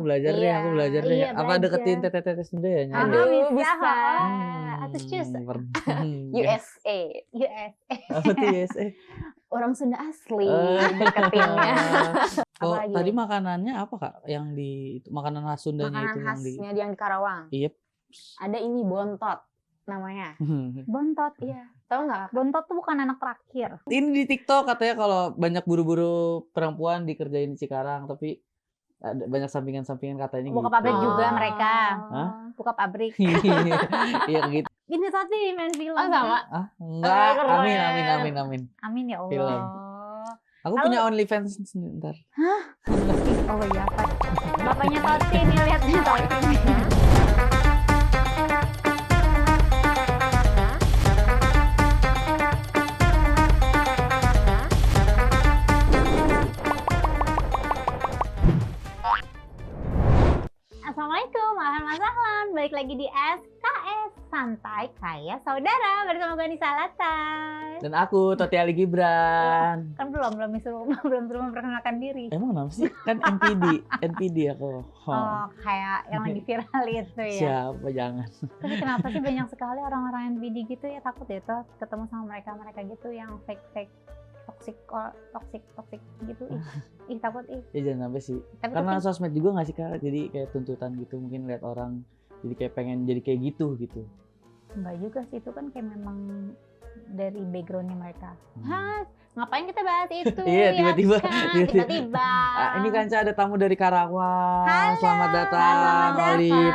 aku belajar deh. Iya, Apa belajar. deketin tete-tete Sunda ya? Nyari? Aduh, bisa. Atus cus. USA. US. Apa tuh USA? Orang Sunda asli Oh. deketinnya. Oh, Apalagi? tadi makanannya apa Kak? Yang di makanan khas Sundanya Makanan itu yang di. khasnya yang di Karawang. Iya. Ada ini bontot namanya. Bontot. Iya. Tahu nggak? Bontot tuh bukan anak terakhir. Ini di TikTok katanya kalau banyak buru-buru perempuan dikerjain di Cikarang, tapi ada banyak sampingan-sampingan katanya Buka gitu. pabrik juga mereka. Hah? Buka pabrik. Iya gitu. Ini tadi main film. Oh sama. Ah, enggak. keren. Amin. Amin ya Allah. Film. Aku Lalu- punya OnlyFans ntar. Oh iya, Pak. Bapaknya Toti nih, lihatnya Toti. Assalamualaikum, ahlan balik lagi di SKS Santai Kaya Saudara bersama gue Nisa Latas. Dan aku Toti Ali Gibran. Kan belum suruh memperkenalkan diri. Emang kenapa sih? Kan NPD aku. Oh, kayak yang lagi viral itu ya. Siapa jangan. Tapi kenapa sih banyak sekali orang-orang NPD gitu ya, takut ya tuh ketemu sama mereka gitu yang fake toxic gitu. Ih takut ih. Ya jangan sampai sih. Tapi Karena sosmed juga nggak sih Kak? Jadi kayak tuntutan gitu, mungkin lihat orang jadi kayak pengen jadi kayak gitu. enggak juga sih, itu kan kayak memang dari backgroundnya mereka. Hah, ngapain kita bahas itu? Iya, tiba-tiba. Tiba-tiba. Ini Kanca ada tamu dari Karawang. Halo. Selamat datang, Selamat datang, Olive.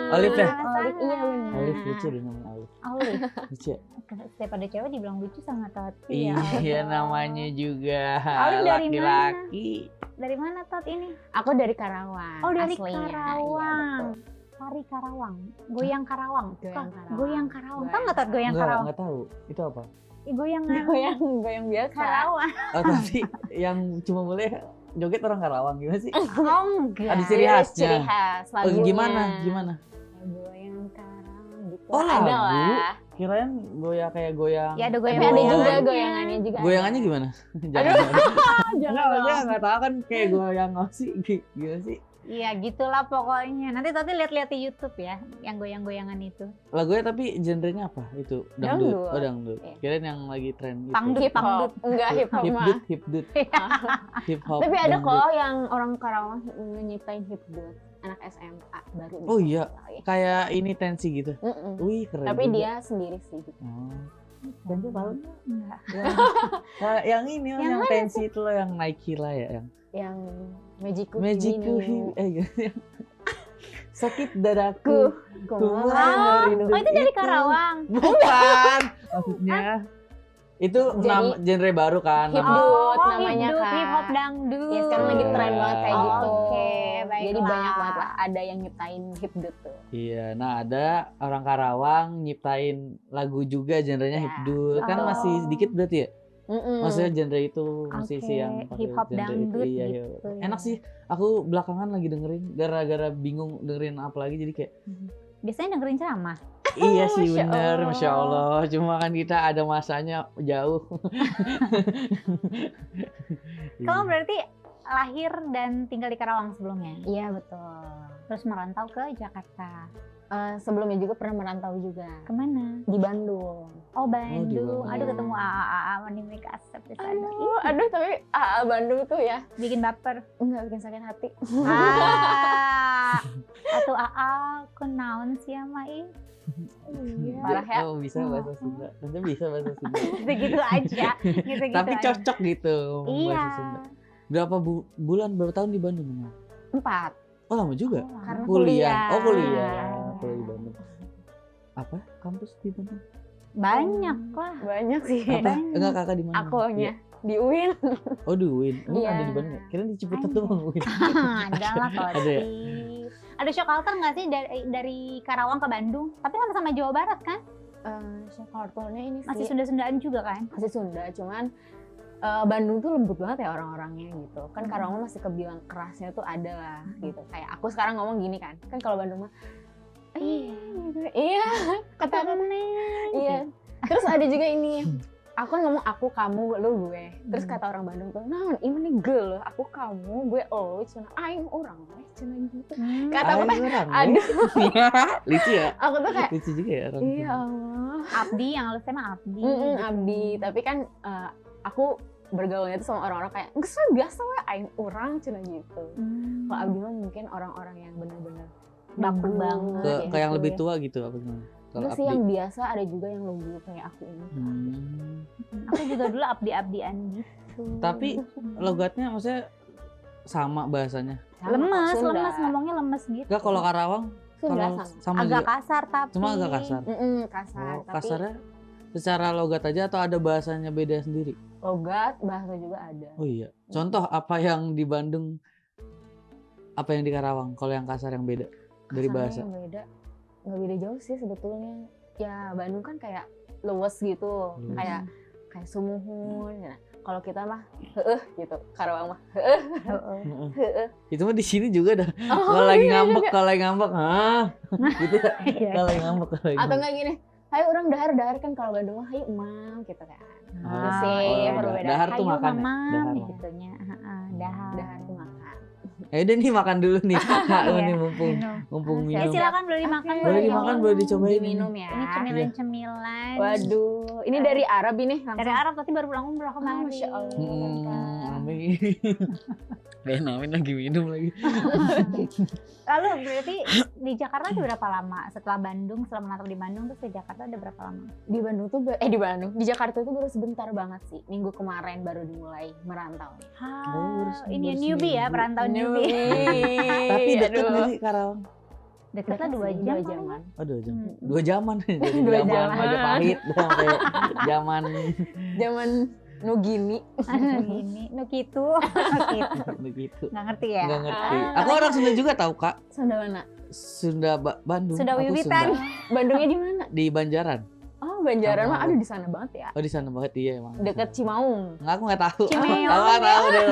Olive ya? Olive, iya benar. Olive lucu deh namanya Olive. Olive. Lucu ya? Setiap ada cewek dibilang lucu sama Toti ya. Iya, Allah. namanya juga Olive dari laki-laki. Dari mana Tot ini? Aku dari Karawang. Oh, dari aslinya. Karawang. Iya, betul. Tari Karawang, goyang Karawang. Goyang Kok Karawang. Goyang Karawang. Tahu Goyang nggak Tot goyang Karawang? Enggak tahu. Itu apa? Goyangan Goyang biasa. Karawang. Oh, tapi yang cuma boleh joget orang Karawang gimana sih? Oh enggak. Ada ciri khasnya. Ciri khas Oh, lagunya. gimana? Goyang Karawang gitu. Oh, ada lagu? lah. Kirain kayak goyang. Ya ada goyang. Tapi ada juga Goyangannya. goyangannya juga. Goyangannya gimana? Aduh. Jangan maksudnya nggak tahu kan kayak goyang apa sih? Gimana sih? Iya gitulah pokoknya. Nanti Toti lihat-lihat di YouTube ya, yang goyang-goyangan itu. Lagunya tapi genrenya apa? Itu dangdut. Dangdut. Oh, dangdut. Iya. Kirain yang lagi tren gitu. Pangdut. Hip hop. Enggak hip hop mah. Hipdut. Hip hop. Tapi ada dangdut. kok yang orang Karawang nyiptain hipdut. Anak SMA baru. Oh iya. Iya. Kayak ini tensi gitu. Mm-mm. Wih, keren. Tapi juga. dia sendiri sih. Oh. Tensi tahu? Enggak. Yang ini Yang yang mana tensi itu loh yang Nike lah ya yang Yang Magiku Magicu Himini. sakit dadaku Ku ku mulai mulai merindu Oh itu dari Karawang. bukan maksudnya itu Jadi, genre baru kan hipdut namanya, hipdut, Kak. hip hop dangdut. Ya sekarang lagi tren banget kayak Oh, gitu. Oke, baiklah. Jadi banyak banget lah ada yang nyiptain hipdut tuh. iya nah ada orang Karawang nyiptain lagu juga genrenya Ya, hipdut kan betul. masih sedikit berarti ya Mm-mm. maksudnya genre itu masih Oke, sih yang pakai hip hop genre dangdut iya, gitu iya. ya. Enak sih aku belakangan lagi dengerin gara-gara bingung dengerin apa lagi jadi kayak Biasanya dengerin ceramah. iya sih Masya bener, Allah. Masya Allah. Cuma kan kita ada masanya jauh. Kamu berarti lahir dan tinggal di Karawang sebelumnya. Iya betul. Terus merantau ke Jakarta. Sebelumnya juga pernah merantau juga Kemana? di Bandung. Oh Bandung. Bandung. Aduh ketemu AA Manimik Asep di sana. Aduh tapi AA Bandung tuh ya Bikin baper. enggak bikin sakit hati. Atau AA kenaon sih sama ih. Iya. Parah ya. Oh bisa bahasa Sunda. Tentu bisa bahasa Sunda. Gitu-gitu aja. Gitu-gitu Tapi aja. cocok gitu ngomong Iya. bahasa Sunda. Berapa bulan, berapa tahun di Bandung? 4. Oh lama juga. Karena Kuliah. Oh kuliah. Iya. Kuliah di Bandung. Apa? Kampus di Bandung? Banyak lah. Banyak sih. Apa? Banyak. Enggak kakak di mana? Akunya di UIN. Oh di UIN. Emang Iya. ada di Bandung? Kira di Ciputat Ada. doang UIN. Ada lah Ada ya? Ada shock culture nggak sih dari Karawang ke Bandung? Tapi sama-sama Jawa Barat kan? Jakartanya ini sih Masih Sunda-Sundaan juga kan? masih Sunda, cuman Bandung tuh lembut banget ya orang-orangnya gitu. Kan Karawang masih kebilang kerasnya tuh ada lah gitu. Kayak aku sekarang ngomong gini kan. Kan kalau Bandung mah gitu. Iya, kata-kata. Iya. Terus ada juga ini aku kan ngomong aku, kamu, lu, gue. Terus kata orang Bandung tuh, nah ini nih gue, aku, kamu, gue, lo, cina aing orang, cina gitu. Kata aku Aing tuh, orang, aduh. lucu ya. Aku tuh kayak, Lucu juga ya orang. iya Allah. Abdi yang lu sama Abdi. gitu. Abdi, tapi kan aku bergaulnya tuh sama orang-orang kayak, nggak biasa lah, aing orang, cina gitu. Kalau Abdi mah mungkin orang-orang yang bener-bener Baku nibu banget. Ke gitu yang lebih ya. tua gitu apa gimana? Kalau Terus sih Abdi. yang biasa ada juga yang lugu kayak aku ini. Aku juga dulu Abdi-Abdian gitu. Tapi logatnya maksudnya sama bahasanya. Sama, lemes, Sunda. lemes ngomongnya lemes gitu. Enggak kalau Karawang Sunda kalau sama. sama agak juga. kasar tapi. Cuma agak kasar. Kasar, Oh, tapi kasarnya secara logat aja atau ada bahasanya beda sendiri? logat bahasa juga ada. Oh iya. Contoh apa yang di Bandung, apa yang di Karawang? Kalau yang kasar yang beda dari Kasarnya bahasa? yang beda, nggak beda jauh sih sebetulnya. Ya Bandung kan kayak luwes gitu, Luwes. kayak sumuhun. Nah, kalau kita mah gitu. Karawang mah Heeh. Heeh. Itu mah di sini juga dah. Oh, Kalau lagi iya ngambek, juga. kalau lagi ngambek, gitu ya. Iya. Kalau lagi ngambek, kalau lagi Atau ngambek. enggak gini, hayu orang dahar kan kalau Bandung mah hayu emang gitu kan. Itu Ah, sih iya. perbedaan. Dahar tuh Ayo makan ya? mamam Dahar. gitunya. Heeh, dahar. Dahar tuh makan. Udah nih makan dulu nih. Iya. Nih mumpung Minum. minum. Ya silakan boleh dimakan, Boleh dimakan, boleh dicobain ini. Diminum ya. Ini cemilan-cemilan. Waduh, ini dari Arab ini langsung. Dari Arab tapi baru pulang umroh kemarin. Masya Allah. Amin. Amin lagi minum lagi. Lalu berarti di Jakarta udah berapa lama? Setelah Bandung, setelah menetap di Bandung terus di Jakarta udah berapa lama? Di Bandung tuh di Jakarta tuh baru sebentar banget sih. Minggu kemarin baru dimulai merantau. Ini baru newbie ya, seminggu. perantau newbie. Tapi deket Aduh. nggak sih Karawang? Deket lah 2 sih, jam. 2 jaman. Oh 2 jam. Hmm. 2 jaman. Jadi 2 zaman jaman. Majapahit sampai zaman Zaman Nugini. Gini, no gitu. begitu. Nggak ngerti ya? Nggak ngerti. Aku orang Sunda juga tahu Kak. Sunda mana? Sunda Bandung. Sudah Aku wiwitan. Sunda. Bandungnya di mana? Di Banjaran. Oh, Banjaran mah Sama. aduh di sana banget ya. Oh di sana banget iya emang. Deket Cimaung. Nggak, aku nggak tahu. Cimeong. Aku nggak tahu deh.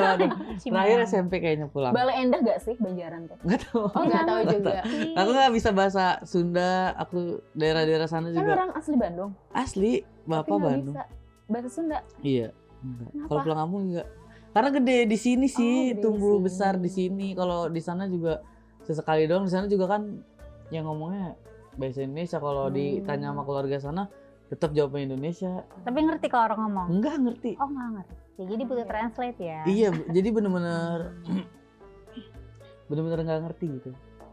Cimaung. Terakhir SMP kayaknya pulang. Bale Endah gak sih Banjaran tuh? Nggak tahu. Oh, nggak tahu Nggak juga. Aku nggak bisa bahasa Sunda. Aku daerah-daerah sana Kan juga. orang asli Bandung. Asli, Tapi Bapak nggak Bandung. bisa bahasa Sunda. Iya. Enggak. Kenapa? Kalau pulang kampung enggak. Karena gede di sini sih, gede di tumbuh sini. besar di sini. Kalau di sana juga sesekali doang. Di sana juga kan yang ngomongnya bahasa Indonesia. Kalau ditanya sama keluarga sana, tetap jawabnya Indonesia. Tapi ngerti kalau orang ngomong? Enggak ngerti. Oh nggak ngerti. Ya, jadi butuh translate ya? Iya, jadi bener-bener bener-bener nggak ngerti gitu.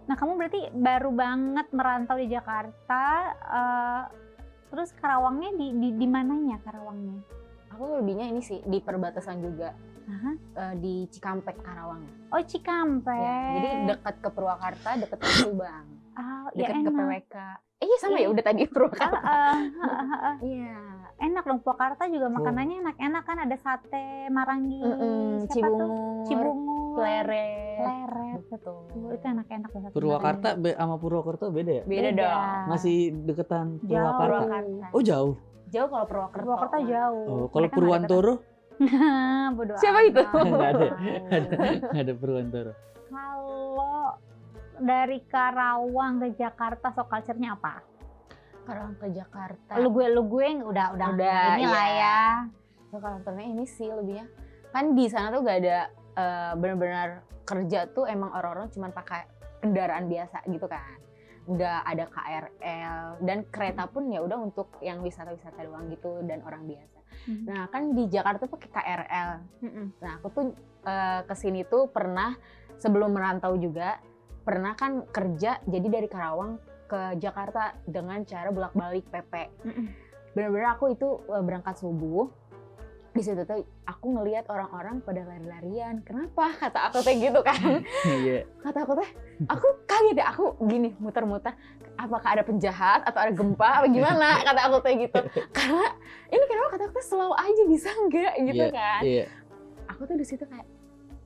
Nah kamu berarti baru banget merantau di Jakarta, terus Karawangnya di mananya Karawangnya? Aku lebihnya ini sih di perbatasan juga. Aha. Di Cikampek Karawang. Oh Cikampek. Ya, jadi dekat ke Purwakarta, dekat ke Subang, Oh, ya dekat ke enak. PWK. Iya sama ya udah tadi Purwakarta. Iya, enak dong. Purwakarta juga makanannya enak-enak kan, ada sate Marangi, siapa tuh? Cibungur, Cibungur, Pleret. Pleret, Betul. betul. Itu enak-enak banget. Purwakarta sama Purwokerto beda ya? Beda dong. Masih deketan Jauh. Purwakarta. Purwakarta. Oh jauh. Jauh kalau Purwakarta. Purwakarta jauh. Oh, kalau Mereka nggak Purwantoro? deketan. Bodo Siapa amat. itu? Nggak ada. Nggak ada Purwantoro. Kalau dari Karawang ke Jakarta, so culture-nya apa? Karawang ke Jakarta. Lu gue udah ini lah iya. ya. So, karakternya ini sih lebihnya kan di sana tuh gak ada benar-benar kerja tuh emang orang-orang cuma pakai kendaraan biasa gitu kan, nggak ada KRL dan kereta pun ya udah untuk yang wisata-wisata doang gitu dan orang biasa. Nah kan di Jakarta tuh pakai KRL. Nah aku tuh kesini tuh pernah sebelum merantau juga pernah kan kerja jadi dari Karawang ke Jakarta dengan cara bolak-balik PP. Bener-bener aku itu berangkat subuh. Di situ tuh aku ngelihat orang-orang pada lari-larian. Kenapa? Kata aku teh gitu kan. Iya. Kata aku teh, aku kaget ya. Aku gini muter-muter. Apakah ada penjahat atau ada gempa? Apa gimana? Kata aku teh gitu. Karena ini kenapa kata aku teh slow aja bisa nggak gitu kan? Iya. Aku tuh di situ kayak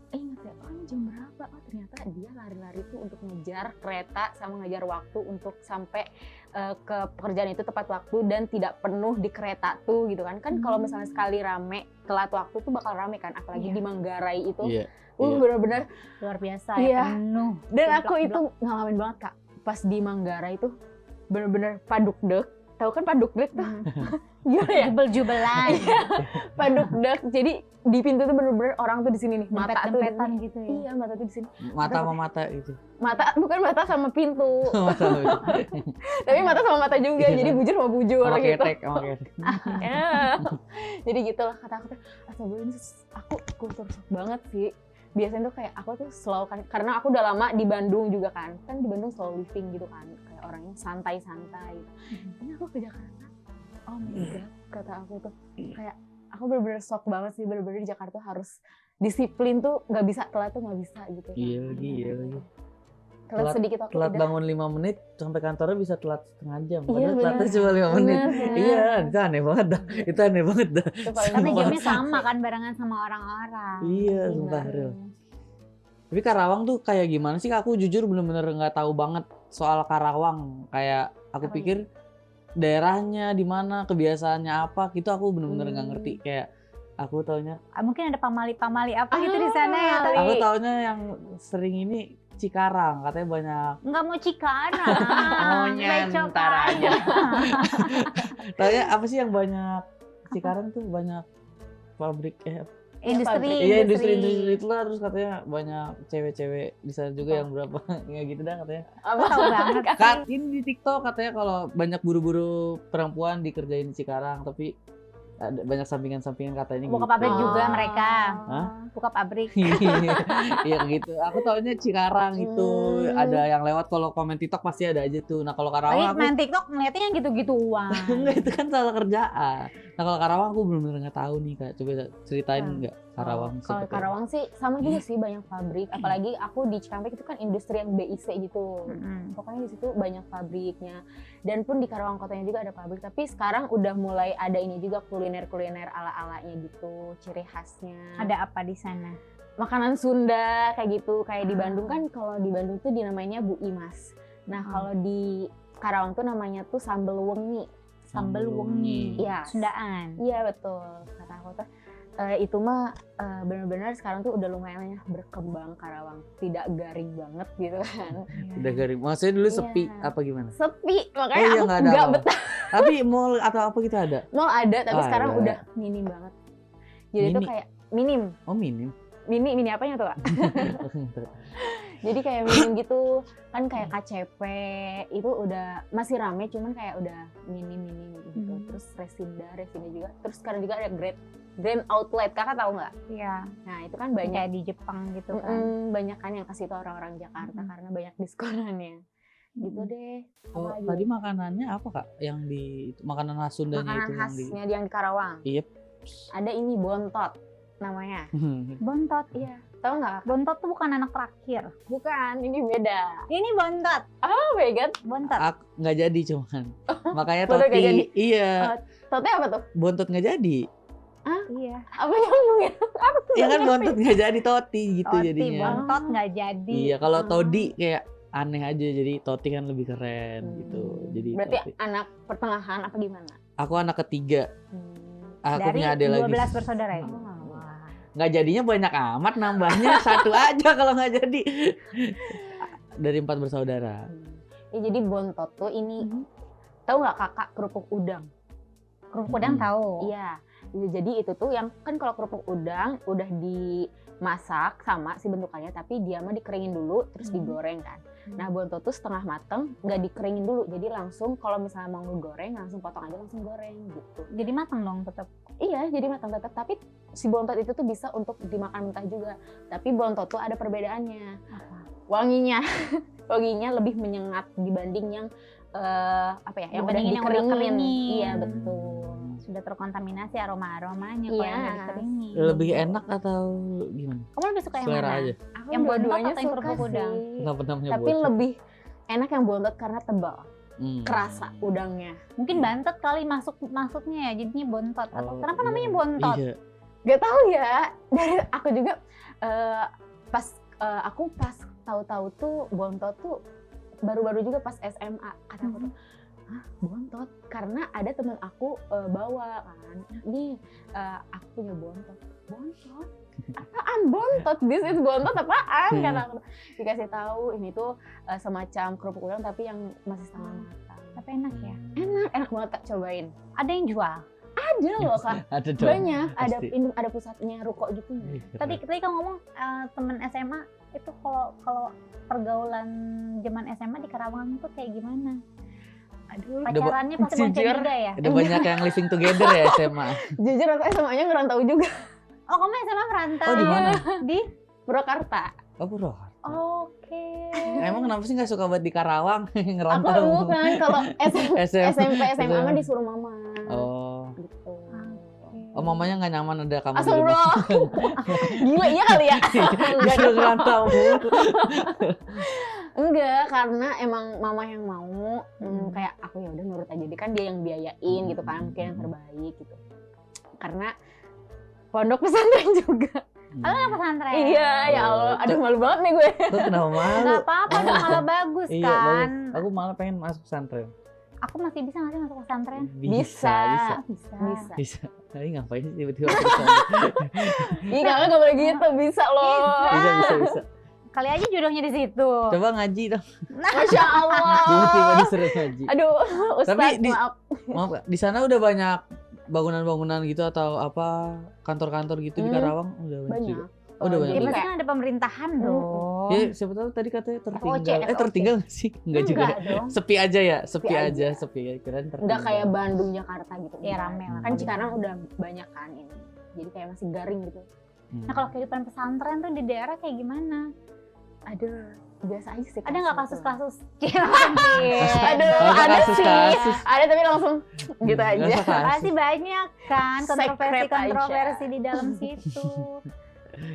ingat ya, oh ini jam berapa? Oh ternyata dia lari-lari tuh untuk ngejar kereta sama ngejar waktu untuk sampai ke pekerjaan itu tepat waktu dan tidak penuh di kereta tuh gitu kan. Kan kalau misalnya sekali rame telat waktu tuh bakal rame kan, apalagi Iya. di Manggarai itu. Iya. Bener-bener. Luar biasa Iya. ya, penuh. Dan Blok-blok. aku itu ngalamin banget Kak. Pas di Manggarai itu bener-bener paduk dek. tahu kan padukdek tuh. Gimana ya? Jubel-jubelan, Padukdek. Jadi di pintu tuh bener-bener orang tuh di sini nih. Mata tuh di dempet-dempetan sini. gitu ya. Iya, mata tuh di sini. Mata sama mata gitu. Mata bukan mata sama pintu. Mata sama itu. Tapi mata sama mata juga. Iya. Jadi bujur sama bujur Sama gitu. ketek, sama ketek. Ya. Jadi gitu lah kata aku tuh. Astagfirullah, ini aku kultur shock banget sih. Biasanya tuh kayak aku tuh selalu kan, karena aku udah lama di Bandung juga kan di Bandung selalu living gitu kan, kayak orangnya santai-santai gitu. Ini aku ke Jakarta, oh my god, kata aku tuh kayak aku bener-bener shock banget sih, bener-bener di Jakarta harus disiplin tuh, nggak bisa telat tuh nggak bisa gitu. Iya lagi, iya lagi. Telat sedikit aku Telat udah. bangun 5 menit sampai kantornya bisa telat setengah jam. Iya, Padahal telatnya bener. cuma 5 menit. Bener. Iya, itu aneh banget dah. Itu aneh banget dah. Itu paling Karena bawah. jamnya sama kan barengan sama orang-orang. Iya, Bener. sumpah real. Tapi Karawang tuh kayak gimana sih? Aku jujur bener-bener nggak tahu banget soal Karawang. Kayak aku Karawang. pikir daerahnya di mana, kebiasaannya apa, gitu aku bener-bener nggak ngerti. Kayak aku taunya, Mungkin ada pamali-pamali apa gitu di sana ya. Ah. Tapi aku taunya yang sering ini Cikarang, katanya banyak. nggak mau Cikarang. Maunya Lecok ntar aja. aja. Taunya apa sih yang banyak Cikarang tuh banyak pabrik Industri. iya industri itu lah, terus katanya banyak cewek-cewek di sana juga yang berapa ya gitu dah katanya. Apa? Tahu banget sih. Kan ini di TikTok katanya kalau banyak buru-buru perempuan dikerjain di Cikarang, tapi ada banyak sampingan-sampingan katanya Buka gitu. pabrik juga mereka. Hah? Buka pabrik. Iya gitu. Aku taunya Cikarang itu ada yang lewat, kalau komen TikTok pasti ada aja tuh. Nah kalau Tapi Karawang aku main TikTok ngeliatnya yang gitu-gituan. enggak, itu kan salah kerjaan. Nah kalau Karawang aku benar-benar nggak tahu nih Kak. Coba ceritain nggak Karawang Kalau seperti apa? Karawang sih sama juga sih, banyak pabrik. Apalagi aku di Cikampek itu kan industri yang BIC gitu. Pokoknya di situ banyak pabriknya. Dan pun di Karawang kotanya juga ada pabrik. Tapi sekarang udah mulai ada ini juga, kuliner-kuliner ala-alanya gitu, ciri khasnya. Ada apa di sana? Makanan Sunda kayak gitu. Kayak di Bandung kan, kalau di Bandung tuh dinamainya Bu Imas. Nah kalau di Karawang tuh namanya tuh sambal wengi. Sambal wengi. Iya. Sundaan. Iya betul. Kata aku tuh itu mah benar-benar sekarang tuh udah lumayan ya berkembang Karawang. Tidak garing banget gitu kan. Udah garing. Maksudnya dulu Iya. sepi apa gimana? Sepi, makanya Oh iya, aku nggak ada nggak apa-apa. betah. Tapi mall atau apa gitu ada? Mau ada, tapi Ah, sekarang ada. udah minim banget. Jadi itu Mini? kayak minim. Oh minim. Mini apanya tuh Kak? Jadi kayak minim gitu. Kan kayak KCP itu udah masih rame, cuman kayak udah minim gitu. Terus Resinda juga. Terus sekarang juga ada Grand Outlet, kakak tahu nggak? Iya. Nah itu kan banyak. Kayak di Jepang gitu kan. Banyak kan yang kasih tau orang-orang Jakarta karena banyak diskonannya. Gitu deh. Oh, Apalagi? tadi makanannya apa Kak? Yang di makanan khas Sundanya Makanan itu khasnya yang di Karawang. Iya. Ada ini bontot namanya. Bontot. Iya. Tahu nggak? Bontot tuh bukan anak terakhir. Bukan, ini beda. Ini bontot. Oh my god. Bontot. Aku nggak jadi cuman. Makanya Bontot nggak Toti. jadi? Iya. Totnya apa tuh? Bontot nggak jadi. Iya. Apa nyambung ya? Iya kan bontot nggak jadi Toti gitu Toti jadinya. bontot nggak jadi. Iya kalau Todi kayak aneh aja, jadi Toti kan lebih keren gitu. Jadi Berarti Toti. anak pertengahan apa gimana? Aku anak ketiga. Aku Dari punya adik 12 lagi. bersaudara ya. Nggak jadinya banyak amat, nambahnya satu aja kalau nggak jadi. Dari 4 bersaudara. Ya jadi bontot tuh ini tahu nggak kakak kerupuk udang? Kerupuk udang tahu. Iya. Ya, jadi itu tuh yang kan kalau kerupuk udang udah dimasak sama si bentukannya, tapi dia mah dikeringin dulu terus digoreng kan. Nah bontot tuh setengah mateng, nggak dikeringin dulu, jadi langsung kalau misalnya mau ngegoreng langsung potong aja langsung goreng gitu. Jadi matang dong tetap. Iya, jadi matang tetap. Tapi si bontot itu tuh bisa untuk dimakan mentah juga. Tapi bontot tuh ada perbedaannya. Wanginya, wanginya lebih menyengat dibanding yang apa ya? Yang udah Dibandingin yang udah dikeringin. keringin. Iya betul. Sudah terkontaminasi aroma-aromanya kalau Iya. yang udah dikeringin. Lebih enak atau gimana? Kamu lebih suka yang Selera mana? aja. Aku Yang bontot dua-duanya atau yang suka kerupuk udang? sih. Kenapa namanya Tapi bontot? lebih enak yang bontot karena tebal, Hmm. kerasa udangnya. Mungkin bantet kali maksudnya ya, jadinya bontot. Atau Oh, kenapa iya. namanya bontot? Iya. Gak tahu ya. Dari aku juga pas aku pas tahu-tahu tuh bontot tuh baru-baru juga pas SMA kata aku tuh, hah bontot? Karena ada teman aku bawa kan, nih aku punya bontot. Bontot? Apaan bontot? This is bontot apaan? Kata aku. Dikasih tahu ini tuh semacam kerupuk udang tapi yang masih setengah matang. Tapi Tapi enak ya. Enak banget Kak, cobain. Ada yang jual. Ada loh Kak, Ada dong. banyak. Pasti. Ada pusatnya ruko gitu. Ih, Tadi kamu ngomong temen SMA itu kalau pergaulan zaman SMA di Karawang tuh kayak gimana? Aduh, Pacarannya pasti bonceng jujur. juga ya? Udah banyak yang living together ya SMA. jujur aku SMA-nya ngerantau juga. Oh, kamu SMA merantau? Oh, di mana? Di? Purwakarta. Oh, bro. Oke. Emang kenapa sih nggak suka buat di Karawang Aku ngerantau? bukan, kalau SMP, SMA mah SMA. disuruh mama. Oh. Gitu. Oh, mamanya nggak nyaman ada kamu di rumah. Astagfirullah. Gila iya kali ya? Enggak Disuruh dong. ngerantau. Enggak, karena emang mama yang mau. Kayak aku ya udah nurut aja. Dia kan dia yang biayain gitu kan, mungkin yang terbaik gitu. Karena pondok pesantren juga. Kalau nggak pesantren? Iya, ya Allah. Aduh malu banget nih gue. Tuh kenapa malu? Nggak apa-apa, dong, malah bagus Iya, kan. bagus. Aku malah pengen masuk pesantren. Aku masih bisa nggak sih masuk pesantren? Bisa. Bisa. Bisa. Tapi ngapain sih tiba-tiba masuk pesantren? Ih, kakak gak boleh gitu, bisa loh. Bisa. Kali aja jodohnya di situ. Coba ngaji dong. Masya Allah. Tiba-tiba disuruh ngaji. Aduh, Ustaz, Tapi maaf. Maaf, Kak, di sana udah banyak bangunan-bangunan gitu atau apa kantor-kantor gitu di Karawang udah banyak juga. Banyak. Oh, udah banyak Ya juga. pasti kan ada pemerintahan dong. Ya siapa tahu tadi katanya tertinggal. FOC. Tertinggal nggak sih? Enggak juga. Enggak dong. Sepi aja ya, Sepi sepi aja. aja, sepi ya. Kirain tertinggal. Nggak kayak Bandung, Jakarta gitu. Iya, rame lah. Kan Cikarang udah banyak kan ini. Jadi kayak masih garing gitu. Hmm. Nah kalau kehidupan pesantren tuh di daerah kayak gimana? Aduh, biasa aja sih. Ada nggak kasus-kasus? Aduh, Oh, ada kasus. sih. Ada tapi langsung gitu Nggak aja. usah kasus. Pasti banyak kan Secret kontroversi di dalam situ.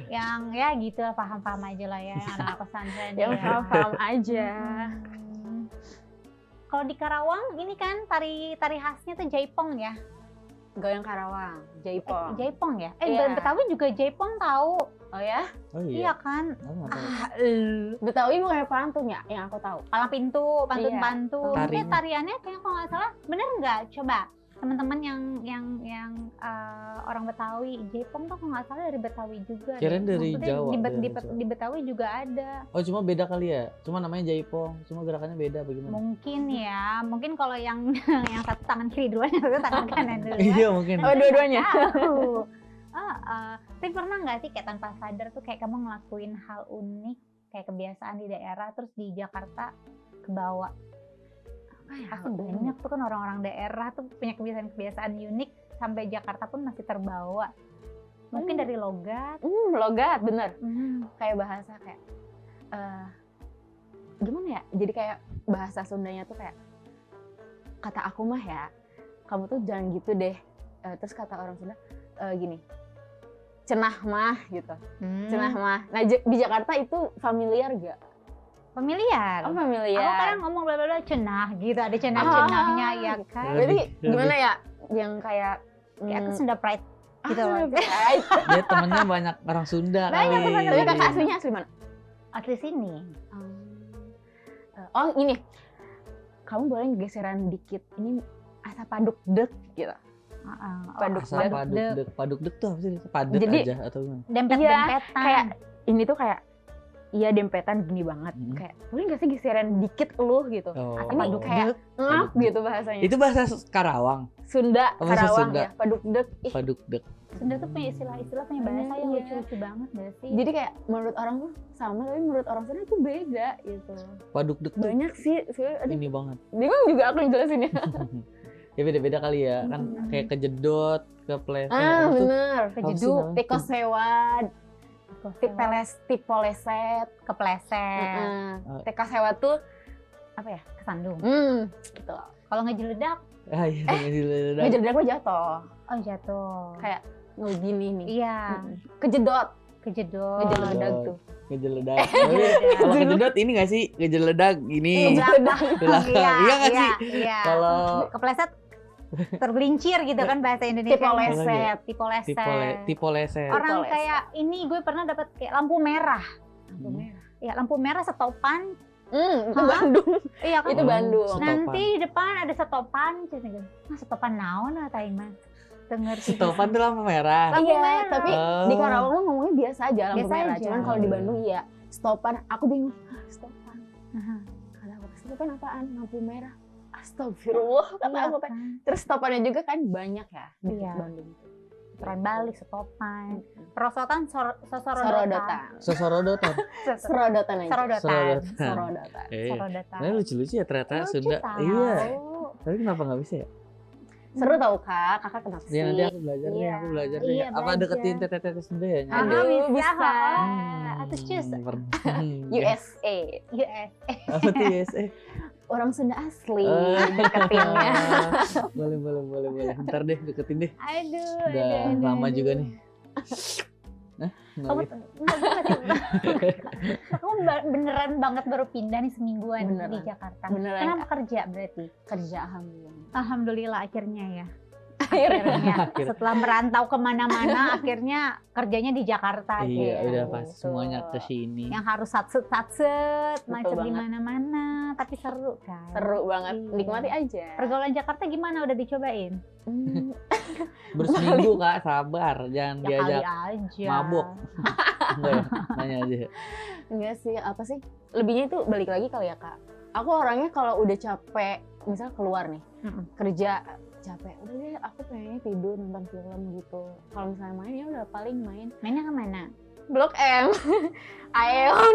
Yang ya gitu lah, paham-paham aja lah ya anak pesantren. Yang ya. paham aja. Hmm. Kalau di Karawang ini kan tari khasnya tuh jaipong ya. Goyang Karawang, Jaipong. Jaipong ya? Iya. Betawi juga jaipong tahu. Oh ya? Oh Iya iya. kan? Aku nggak tahu. Betawi bukan pantun ya, yang aku tahu. Palang pintu, pantun Iya. pantun. Tari. Tapi tariannya kayaknya kalau nggak salah, bener nggak? Coba teman-teman yang orang Betawi, jaipong tuh kalau nggak salah dari Betawi juga. Kirain deh. dari Maksudnya Jawa, Di, dari di, Jawa. di Betawi juga ada. Oh cuma beda kali ya. Cuma namanya jaipong. Cuma gerakannya beda bagaimana? Mungkin ya, mungkin kalau yang yang satu tangan kiri duluan, yang satu tangan kanan duluan. Iya mungkin. Oh, dua-duanya. Tahu. Tapi pernah nggak sih kayak tanpa sadar tuh kayak kamu ngelakuin hal unik kayak kebiasaan di daerah terus di Jakarta kebawa? Pasti banyak tuh kan orang-orang daerah tuh punya kebiasaan-kebiasaan unik sampai Jakarta pun masih terbawa. Mungkin dari logat. Logat, bener. Mhm. Kayak bahasa kayak gimana ya? Jadi kayak bahasa Sundanya tuh kayak kata aku mah ya, kamu tuh jangan gitu deh. Terus kata orang Sunda gini, cenah mah gitu. Cenah mah. Nah di Jakarta itu familiar gak? Familiar. Oh familiar. Aku kadang ngomong bla bla bla cenah gitu, ada cenah-cenahnya ya kan. Berarti gimana ya? Yang kayak Kayak aku Sunda Pride gitu loh. Right. Dia temennya banyak orang Sunda Banyak kali. temen-temen. Tapi kakak aslinya asli mana? Asli sini. Oh ini, kamu boleh geseran dikit. Ini asa paduk dek gitu. Paduk Asal paduk dek tuh apa sih? Padet Jadi- aja atau gimana? Dempet-dempetan. Kayak ini tuh kayak iya dempetan gini banget. Kayak boleh nggak sih geseran dikit lu gitu. Oh. Ini Paduk kayak ngap gitu bahasanya. Itu bahasa Karawang. Sunda, Oh, bahasa Karawang Sunda. ya, paduk dek. Ih, Paduk dek. Sunda tuh punya istilah-istilah, punya bahasa yang Iya. lucu-lucu banget gak sih? jadi kayak menurut orang tuh sama, tapi menurut orang Sunda itu beda gitu. Paduk dek tuh Banyak sih, sebenarnya aduh, ini banget. bingung juga aku yang jelasinnya. Ya beda-beda kali ya. Kan kayak kejedot, kepleset. Ah Itu bener, sih kejeduk, namanya? tikos sewad, tipoleset, Kepleset, TK sewa tuh apa ya? kesandung. Gitu. Kalau ngejeledak, Ah iya, ngejeledak. Ngejedek gue jatuh, oh jatuh. kayak gini nih. Iya, Kejedot, kejedot. ngejeledak tuh. Ngejeledak. Tapi kalau kejedot ini nggak sih? Ngejeledak gini. Ngejeledak. Belakang. Iya nggak sih? Iya. Kalau Kepleset tergelincir gitu kan bahasa Indonesia. Tipoleset. Tipoleset. tipoleset. Orang Tipoleset. kayak ini gue pernah dapat kayak lampu merah. Lampu merah. Ya lampu merah setopan. Itu Hah? Bandung. Iya kan? Itu Bandung. Setopan. Nanti di depan ada setopan. Nah, setopan naon lah tadi mah. Dengar Setopan tuh lampu merah. Lampu Iya, merah. tapi Oh. di Karawang mah ngomongnya biasa aja lampu Biasa merah. aja. Cuman kalau di Bandung iya stopan. Aku bingung. Stopan. Aha. Kata aku stopan apaan? Lampu merah. Astagfirullah kata Iya aku teh. kan? Terus stopannya juga kan banyak ya di Iya. Bandung. Puteran balik, stopan, perosotan, sosorodotan. Sorodotan. Sosorodotan. Serodotan aja. Sorodotan. Sorodotan. Sorodotan. Sorodotan. Nah, lucu-lucu ya ternyata Lucu Sunda. tahu. Iya. Tapi kenapa nggak bisa ya? Seru tau Kak, kakak kenapa sih? Ya nanti aku belajar deh, Iya. aku belajar deh. Iya, Apa belajar. deketin tete-tete Sunda ya? Ah, Aduh, bisa. bisa. Atus cus. USA. US. Apa tuh USA? Orang Sunda asli Oh. deketinnya. Boleh. Ntar deh deketin deh. Aduh. Udah lama juga nih. Nah, Kamu kamu beneran banget baru pindah nih semingguan Beneran. di Jakarta. Beneran, Kenapa kerja berarti? Kerja alhamdulillah. Alhamdulillah akhirnya ya. Akhirnya. Akhirnya. Setelah merantau kemana-mana, akhirnya kerjanya di Jakarta. Iya, gitu. udah pas semuanya ke sini. Yang harus satset, macet di banget. mana-mana, tapi seru kan. Seru banget, Iya. nikmati aja. Pergaulan Jakarta gimana? Udah dicobain? Hmm, Berseminggu Kak, sabar. Jangan Ya kali diajak aja. mabuk. Enggak ya, nanya aja. enggak sih, apa sih? Lebihnya itu balik lagi kali ya Kak. Aku orangnya kalau udah capek, misal keluar nih, Mm-mm. kerja capek, udah deh aku pengennya tidur nonton film gitu. Kalau misalnya main ya udah paling main Mainnya kemana? Blok M, Aeon.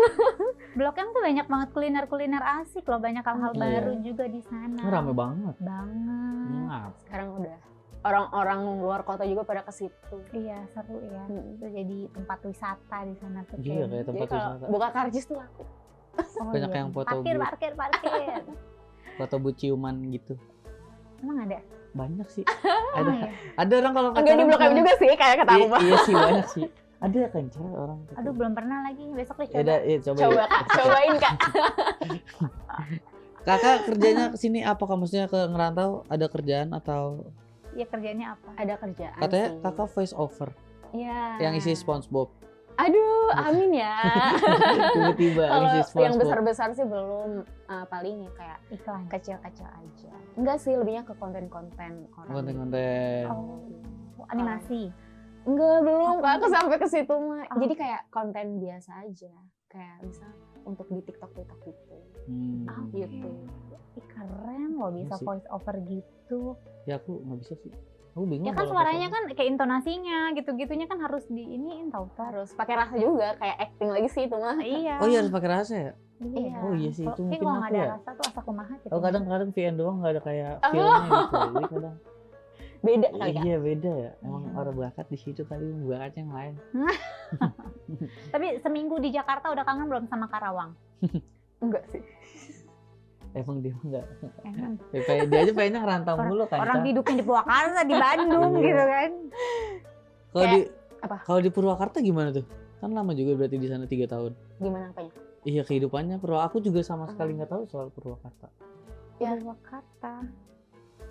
Blok M tuh banyak banget kuliner-kuliner asik loh, banyak hal-hal Iya. baru juga di sana. Ini rame banget. banget. Ngap. Sekarang udah orang-orang luar kota juga pada ke situ. Iya, seru ya. Hmm. Itu jadi tempat wisata di sana tuh. Iya, kayak Jadi tempat kalau wisata. buka karcis tuh laku. Oh, banyak iya. yang foto parkir, bu- parkir. Foto ciuman gitu. Emang ada? Banyak sih. Emang Ada. ya? Ada orang kalau Enggak di Blok M juga sih kayak kata aku mah. Iya sih banyak sih. Ada kan cewek orang. gitu. Aduh, belum pernah lagi. Besok deh Ya udah, coba. iya, coba. Coba ya. Kak, cobain Kak. Kakak kerjanya kesini apa? Maksudnya ke ngerantau ada kerjaan atau Iya, kerjanya apa? Ada kerjaan katanya sih. kakak voice over Iya. yang isi SpongeBob. Aduh, amin ya. Tiba-tiba Kalau isi yang SpongeBob. besar-besar sih belum, paling ya kayak Iklan. kecil-kecil aja. Enggak sih, lebihnya ke konten-konten orang. Konten-konten. Oh, animasi. Enggak, belum. Kak, aku sampai ke situ mah. Oh. Jadi kayak konten biasa aja. Kayak misal untuk di TikTok gitu. Oh, Gitu. Ih, keren loh bisa Masih. voice over gitu. Ya aku nggak bisa sih. Aku bingung. Ya kan kalau suaranya voice kan kayak intonasinya gitu-gitunya kan harus diiniin tau Tar. Harus pakai rasa juga, kayak acting lagi sih itu mah. Iya. over. Oh iya harus pakai rasa ya. Iya. Oh iya sih, itu Kayak mungkin kalau nggak aku ada ya. rasa tuh asa kumaha gitu. Oh kadang-kadang VN doang nggak ada kayak Oh. filmnya gitu. Jadi kadang Beda kali Kak. iya beda ya. Emang Iya. orang bakat di situ kali, bakatnya yang lain. Tapi seminggu di Jakarta udah kangen belum sama Karawang? Enggak sih. Emang dia nggak. Emang. Dia aja pengennya ngerantau mulu kan. Orang Ca. hidupnya di Purwakarta, di Bandung Iya. gitu kan. Kalau di apa? Kalau di Purwakarta gimana tuh? Kan lama juga berarti di sana 3 tahun. Gimana apanya? Iya kehidupannya Aku juga sama sekali nggak tahu soal Purwakarta. Ya. Purwakarta.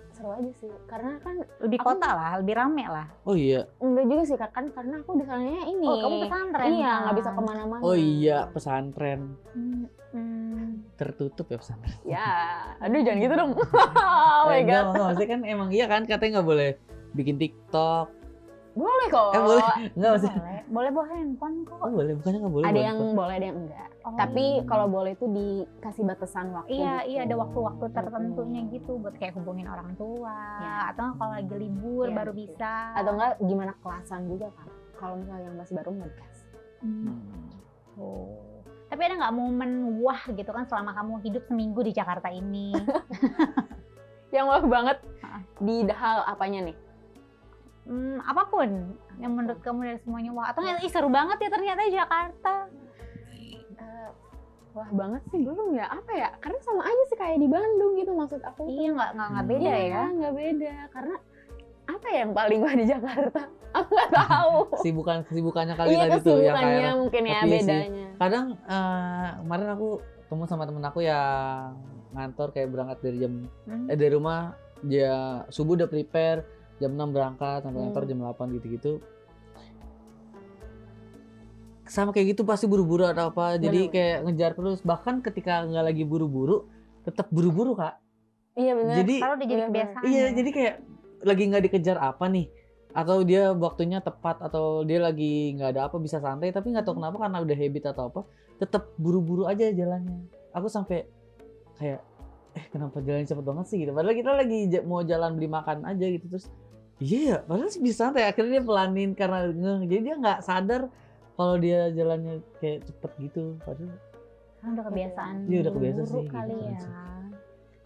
Seru aja sih. Karena kan Lebih Aku- kota lah, lebih rame lah. Oh iya. enggak juga sih Kak, kan karena aku di sananya ini. Oh, kamu pesantren. Iya, kan? nggak bisa kemana-mana. Oh iya pesantren Hmm. tertutup ya pesantren. Ya, aduh jangan gitu dong. Oh my Enggak, god. maksudnya kan emang iya kan katanya nggak boleh bikin TikTok. Boleh kok. Boleh. Enggak maksudnya. Boleh bawa handphone kok. Oh boleh, bukannya nggak boleh. Ada buat yang TikTok? boleh, ada yang enggak. Oh. Tapi kalau boleh itu dikasih batasan waktu. Iya, gitu. iya ada waktu-waktu tertentunya gitu buat kayak hubungin orang tua Ya. atau nggak kalau lagi libur Iya, baru gitu. bisa. Atau enggak gimana kelasan juga kan. Kalau misalnya yang masih baru nggak dikasih. Hmm. Oh. Tapi ada nggak momen wah gitu kan selama kamu hidup seminggu di Jakarta ini? Yang wah banget Ah. di hal apanya nih? Apapun yang menurut kamu dari semuanya wah atau ih seru banget ya ternyata Jakarta. Wah banget sih belum ya, apa ya, karena sama aja sih kayak di Bandung gitu maksud aku. Iya nggak beda Iya, ya. nggak beda, karena apa ya yang paling wah di Jakarta? Aku nggak tahu. Kesibukannya kali Iya tadi tuh yang kesibukannya kayak mungkin ya tapi iya sih. bedanya. kadang kemarin aku ketemu sama temen aku yang ngantor kayak berangkat dari dari rumah dia subuh udah prepare jam 6 berangkat sampai kantor jam 8 gitu-gitu. Sama kayak gitu pasti buru-buru atau apa. Jadi Bener. kayak ngejar terus. Bahkan ketika nggak lagi buru-buru, tetap buru-buru Kak. Iya benar. Jadi Kalau udah jadi Iya, kebiasaan. iya, ya. jadi kayak lagi nggak dikejar apa nih. Atau dia waktunya tepat atau dia lagi nggak ada apa bisa santai tapi nggak tahu kenapa karena udah habit atau apa tetap buru-buru aja jalannya. Aku sampai kayak kenapa jalannya cepet banget sih gitu. Padahal kita lagi mau jalan beli makan aja gitu, terus iya ya, padahal sih bisa santai. Akhirnya dia pelanin karena jadi dia nggak sadar kalau dia jalannya kayak cepet gitu. Padahal Kan udah kebiasaan. Iya, udah kebiasa buruk sih, kali gitu ya. sih.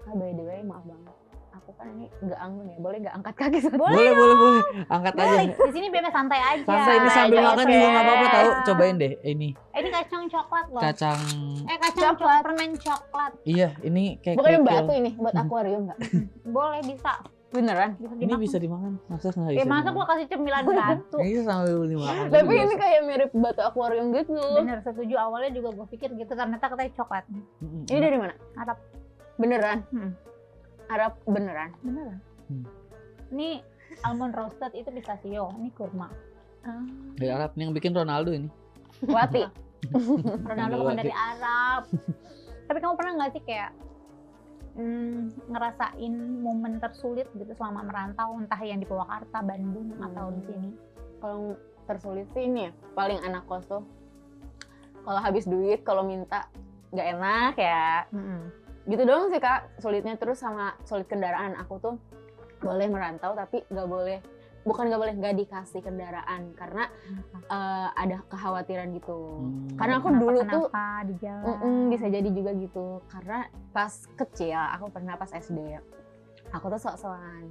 By the way, maaf banget. Aku kan ini nggak anggun ya, boleh nggak angkat kaki? Boleh. boleh, angkat aja. Boleh, di sini bebas santai aja. Santai ini sambil aja, makan oke. juga nggak apa-apa tahu. Cobain deh ini Ini kacang coklat loh. kacang. Kacang Coklat. permen coklat. Iya, ini kayak Bukan kerikil. batu ini buat akuarium nggak? Boleh bisa. Beneran? Bisa Ini dimakan. bisa dimakan. Masa nggak Ya bisa? masa gua kasih cemilan batu. Ini sambil dimakan. Tapi juga ini bisa. kayak mirip batu akuarium gitu. Bener, setuju. Awalnya juga gue pikir gitu, ternyata katanya coklat. Mm-mm. Ini dari mana? Arab. Beneran? Hmm. Arab beneran? Beneran. Hmm. Ini almond roasted itu pistachio, ini kurma. Dari Arab nih yang bikin Ronaldo ini. Wati. Ronaldo bukan dari Arab. Tapi kamu pernah nggak sih kayak ngerasain momen tersulit gitu selama merantau, entah yang di Purwakarta, Bandung, atau di sini? Kalau tersulit sih ini ya, paling anak kos tuh kalau habis duit, kalau minta nggak enak ya. Gitu doang sih Kak, sulitnya. Terus sama sulit kendaraan, aku tuh boleh merantau tapi nggak dikasih kendaraan karena ada kekhawatiran gitu. Karena aku dulu tuh di jalan. bisa jadi juga gitu. Karena pas kecil, aku pernah pas SD, aku tuh sok-sokan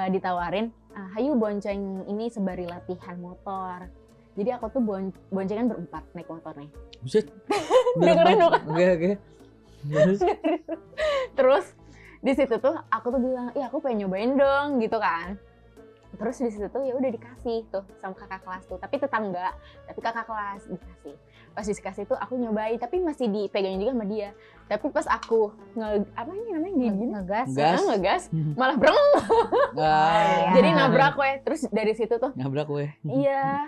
ditawarin, hayu bonceng ini sebari latihan motor. Jadi aku tuh boncengan berempat naik motor nih. Buset. Dengerin dong. Oke. Terus? Terus di situ tuh aku tuh bilang, iya aku pengen nyobain dong gitu kan. Terus di situ tuh ya udah dikasih tuh sama kakak kelas tuh, tapi tetangga, tapi kakak kelas dikasih. Pas dikasih tuh aku nyobain, tapi masih dipegangin juga sama dia. Tapi pas aku apa ini namanya gini, Ngegas. ngegas, malah breng. Ah, Jadi nabrak gue. Terus dari situ tuh, nabrak gue. iya,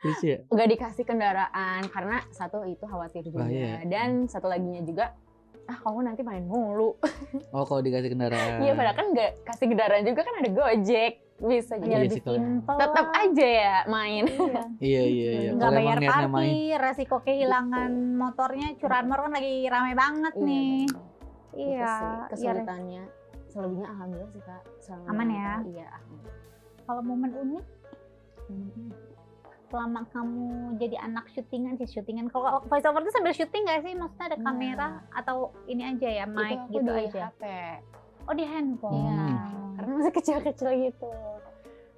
Terus ya. nggak dikasih kendaraan karena satu itu khawatir juga, Bahaya. dan satu laginya juga, kamu nanti main mulu. Oh, kalau dikasih kendaraan. Iya, padahal kan nggak kasih kendaraan juga kan ada Gojek, bisa Ya jadi Iya lebih sih, kalau- simpel. tetap aja ya main. Iya. Iya. Nggak Kalau bayar emang niatnya main. parkir, resiko kehilangan motornya. Curanmor kan lagi rame banget nih. Itu Iya. sih Iya. kesulitannya. Selebihnya alhamdulillah sih Kak. Selama Aman ya? Iya, aman. Kalau momen unik selama kamu jadi anak syutingan. Kalau voice over itu sambil syuting nggak sih? Maksudnya ada Nah. kamera atau ini aja ya, mic Itu aku gitu di aja? HP. Oh, di handphone. Iya. Karena masih kecil-kecil gitu.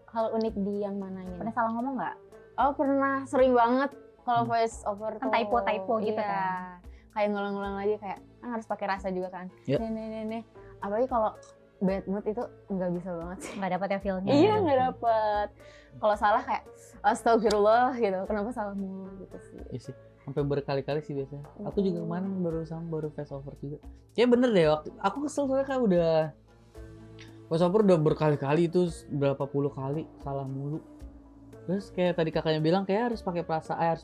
Kalau unik di yang mananya? Pernah salah ngomong nggak? Oh, pernah, sering banget kalau voice over Kan tuh. typo gitu Iya. kan. Kayak ngulang-ngulang lagi, kayak kan harus pakai rasa juga kan. Iya. Nih. Apalagi kalau bad mood itu nggak bisa banget sih. Nggak dapat ya feel-nya. Iya, nggak dapet. Kalau salah kayak astagfirullah gitu. Kenapa salah mulu gitu sih. Iya sih. Sampai berkali-kali sih biasanya. Aku juga kemarin baru face over juga. Ya bener deh, waktu aku kesel soalnya kan udah face over udah berkali-kali itu, berapa puluh kali salah mulu. Terus kayak tadi kakaknya bilang kayak harus pakai perasaan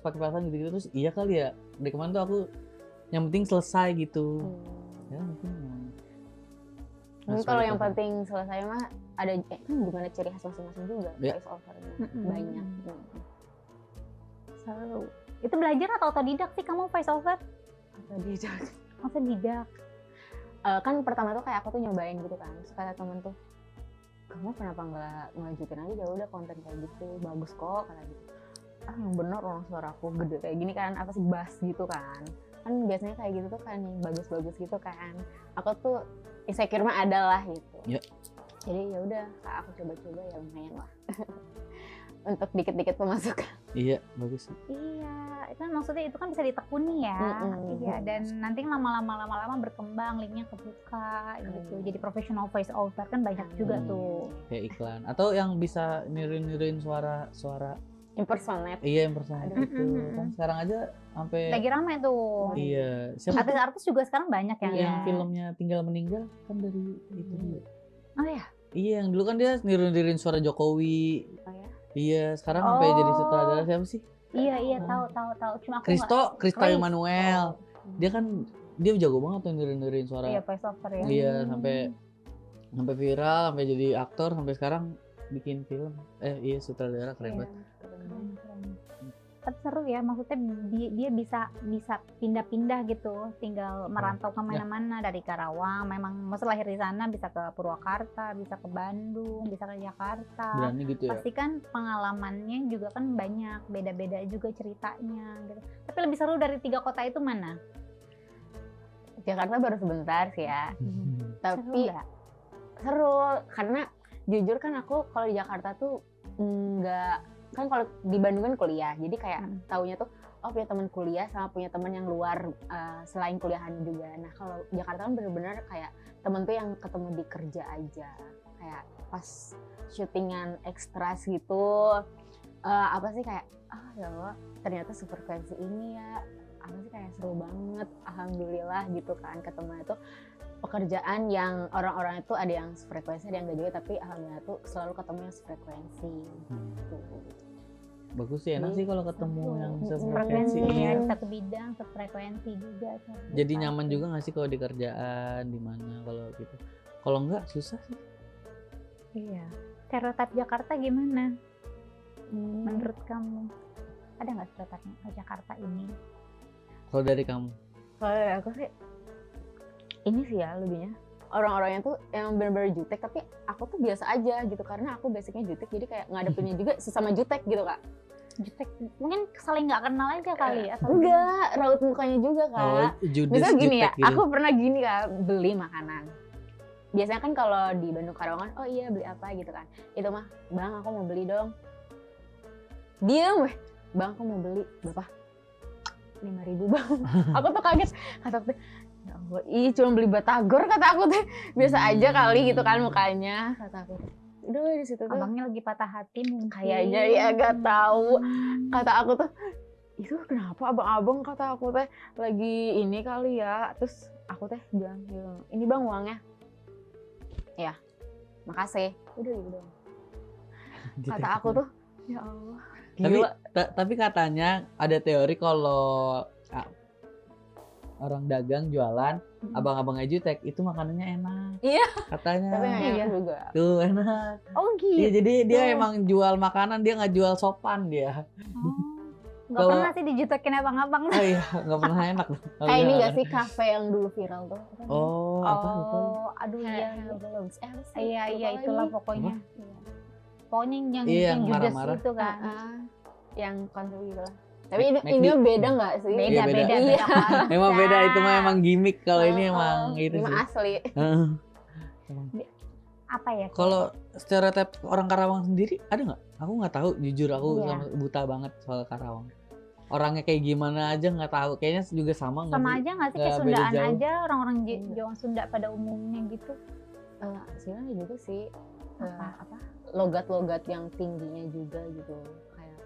gitu-gitu. Terus iya kali ya. Dari kemarin tuh aku yang penting selesai gitu. Ya mungkin. Mungkin harus kalau pakai yang perasaan. penting selesai mah ada kan gimana ciri khas masing-masing juga Iya. voice overnya. Mm-mm. Banyak. Seru. Itu belajar atau otodidak sih kamu voice over? Otodidak. Otodidak. Kan pertama tuh kayak aku tuh nyobain gitu kan. Terus kata temen tuh, kamu kenapa nggak ngelanjutin aja, ya udah konten kayak gitu bagus kok kata gitu. Yang bener orang suara aku gede kayak gini kan, apa sih bass gitu kan biasanya kayak gitu tuh kan yang bagus-bagus gitu kan. Aku tuh insecure mah ada lah gitu. Iya. Jadi ya udah aku coba-coba ya lumayan lah. Untuk dikit-dikit pemasukan. Iya, bagus sih. Iya, itu kan maksudnya itu kan bisa ditekuni ya. Mm-mm. Iya, dan nanti lama-lama berkembang, linknya kebuka gitu. Jadi professional voice over kan banyak juga tuh. Kayak iklan atau yang bisa niruin suara Impersonate. iya yang personal Aduh. itu. Kan sekarang aja sampai Lagi ramai tuh. iya, siapa tuh Artis-artis juga sekarang banyak yang yang filmnya Tinggal Meninggal kan dari itu dia. Oh ya. Iya, yang dulu kan dia niruin suara Jokowi. Oh ya? Iya, sekarang sampai jadi sutradara siapa sih? Iya, tahu. Cuma aku Kristo Chris. Emmanuel. Dia kan dia jago banget tuh niruin suara. Iya, voice over ya. Iya, sampai viral, sampai jadi aktor, sampai sekarang bikin film. Iya, sutradara keren banget. Keren. Tapi seru ya, maksudnya dia bisa pindah-pindah gitu, tinggal merantau kemana-mana dari Karawang. Memang maksud lahir di sana, bisa ke Purwakarta, bisa ke Bandung, bisa ke Jakarta. Berani gitu ya. Pasti kan pengalamannya juga kan banyak, beda-beda juga ceritanya gitu. Tapi lebih seru dari 3 kota itu mana? Jakarta baru sebentar sih ya. Tapi Seru nggak? seru karena jujur kan aku kalau di Jakarta tuh nggak, kan kalau di Bandung kan kuliah, jadi kayak taunya tuh punya teman kuliah sama punya teman yang luar selain kuliahan juga. Nah kalau Jakarta kan bener-bener kayak temen tuh yang ketemu di kerja aja, kayak pas syutingan ekstras gitu, apa sih kayak ya Allah ternyata sefrekuensi ini ya, apa sih kayak seru banget, alhamdulillah gitu kan ketemu itu pekerjaan yang orang-orang itu ada yang sefrekuensi ada yang enggak juga, tapi alhamdulillah tuh selalu ketemu yang sefrekuensi gitu. Bagus sih, enak sih kalau ketemu yang Frekuensi sefrekuensi. ya, satu bidang, sefrekuensi juga. Jadi nyaman juga nggak sih kalau di kerjaan di mana kalau gitu? Kalau enggak susah sih. Iya. Stereotip Jakarta gimana? Menurut kamu? Ada nggak stereotipnya Jakarta ini? Kalau dari kamu? Kalau dari aku sih ini sih ya lebihnya orang-orangnya tuh yang benar-benar jutek, tapi aku tuh biasa aja gitu karena aku basicnya jutek, jadi kayak ngadepinnya juga sesama jutek gitu kak. Jutek, mungkin saling nggak kenal aja kali ya? Enggak, raut mukanya juga kak. Oh, judes, Misal gini ya, jutek gitu. aku pernah gini kak, beli makanan. Biasanya kan kalau di Bandung Karawang, oh iya beli apa gitu kan. Itu mah, bang aku mau beli dong. Diem weh, bang aku mau beli berapa? 5.000 bang. Aku tuh kaget, kata aku, ya Allah, cuma beli batagor kata aku tuh. Biasa aja kali gitu kan mukanya, kata aku. Udah di situ tuh. Abangnya lagi patah hati mungkin. Kayaknya ya gak tahu. Kata aku tuh, itu kenapa abang-abang kata aku teh lagi ini kali ya. Terus aku teh bilang, ini bang uangnya. Ya, makasih. Udah gitu doang. Kata aku tuh, ya Allah. Tapi katanya ada teori kalau orang dagang jualan abang-abang jutek itu makanannya enak. Iya. Katanya. Tapi nggak enak juga. Tuh enak. Oh gitu. Iya, jadi dia emang jual makanan, dia nggak jual sopan dia. Nggak pernah sih dijutekin abang-abang. Oh iya, nggak pernah enak. Kayak ini nggak sih kafe yang dulu viral tuh? Apa? Aduh iya. Iya Lupa itulah lagi. pokoknya. Pokoknya yang Iya, yang judes marah-marah. itu kan. Yang konser gitu lah. Tapi McD. ini beda nggak sih? Beda, Iya, beda. beda. Emang beda, itu mah emang gimmick, kalau ini emang itu Emang sih. asli. Heeh. Apa ya? Kalau stereotip orang Karawang sendiri ada nggak? Aku nggak tahu, jujur aku Iya. sama buta banget soal Karawang. Orangnya kayak gimana aja nggak tahu. Kayaknya juga sama nggak Sama sih? aja nggak sih Nggak kayak beda Sundaan jauh. aja, orang-orang Jawa Sunda pada umumnya gitu. Sebenarnya juga sih Apa? logat-logat yang tingginya juga gitu, kayak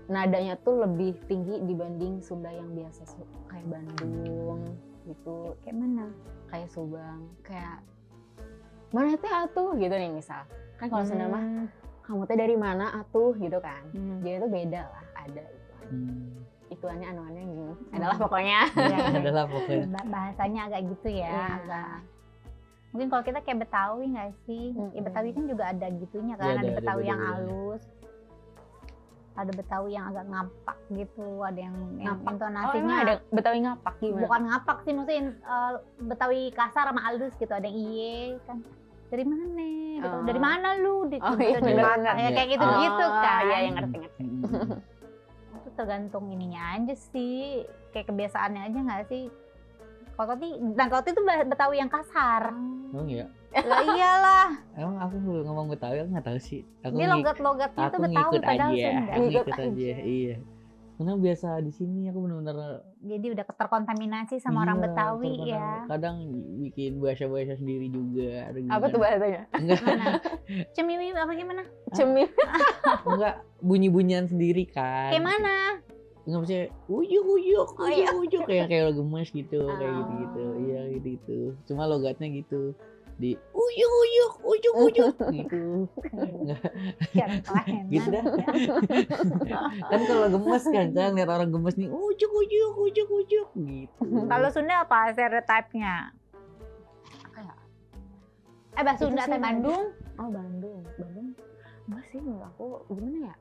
nadanya tuh lebih tinggi dibanding Sunda yang biasa kayak Bandung gitu, Kayak mana? kayak Subang, kayak mana teh atuh gitu nih misal kan kalau Sunda mah kamu teh dari mana atuh gitu kan, jadi itu beda lah, ada ituannya anu-anunya gini adalah pokoknya. Iya, Adalah pokoknya. bahasanya agak gitu ya, Iya. agak. Mungkin kalau kita kayak Betawi nggak sih? Ya, Betawi kan juga ada gitunya kan, Iya, ada ada Betawi yang beda-bedanya. halus, ada Betawi yang agak ngapak gitu, ada yang Ngapak. intonasinya emang ada Betawi ngapak gimana? bukan ngapak sih, maksudnya Betawi kasar sama halus gitu, ada yang iye kan. Dari mana? Gitu. Oh. Dari mana lu? Gitu. Oh, iya, Dari benar-benar. mana? Ya, kayak Iya. gitu-gitu kan. Iya, yang ngerti-ngerti. Itu tergantung ininya aja sih, kayak kebiasaannya aja nggak sih? Kalau tadi, dan kalau itu Betawi yang kasar. Emang iya? Lah iyalah, Emang aku ngomong Betawi aku nggak tahu sih. Aku dia logat-logatnya aku tuh Betawi ngikut padahal aja. Sunda. Aku Ngikut ngikut aja. Iya. Karena biasa di sini aku benar-benar Jadi udah terkontaminasi sama orang iya, Betawi terkadang- ya. Kadang bikin bahasa-bahasa sendiri juga. Ada Apa tuh bahasanya? Enggak, Mana? Cemiwi apa gimana? Cemil. enggak bunyi-bunyian sendiri kan. Kayak mana? Enggak bisa uyuk Oh, iya. kayak gemes gitu, kayak Oh. gitu-gitu. Iya, gitu. Cuma logatnya gitu. Di uyuk gitu. Biar kelahenan. Gitu dah. Kan kalau gemes kan, saya lihat orang gemes nih ujuk gitu. Kalau Sunda apa stereotipnya? Apa ya? Bahasa Itu Sunda sih teh Bandung. Oh Bandung enggak sih menurut aku gimana ya,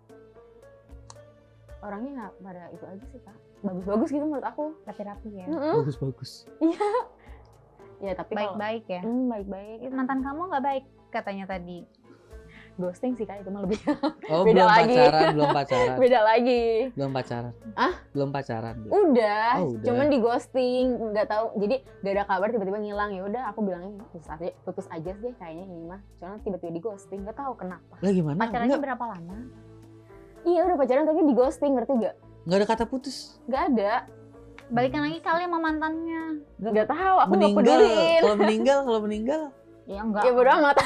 orangnya nggak pada itu aja sih Kak. Bagus-bagus gitu menurut aku. Rapi-rapi ya. Bagus-bagus. Ya tapi kalau Baik-baik ya. baik-baik. Mantan kamu nggak baik katanya tadi. Ghosting sih Kak, itu mah lebih Oh, Beda lagi. belum pacaran. beda lagi. Belum pacaran. Ah? Belum pacaran. Udah, Oh, udah. cuman di ghosting, nggak tahu. Jadi gak ada kabar, tiba-tiba ngilang. Ya udah, aku bilangnya putus aja sih kayaknya ini mah. Soalnya tiba-tiba di ghosting, nggak tahu kenapa. Lah gimana? Pacarannya berapa lama? Iya udah pacaran tapi di ghosting, ngerti gak? Enggak ada kata putus. Nggak ada. Balikan lagi kali sama mantannya. Nggak tahu. Aku nggak Meninggal. peduliin. Kalau meninggal. Ya enggak. Ya bodo amat.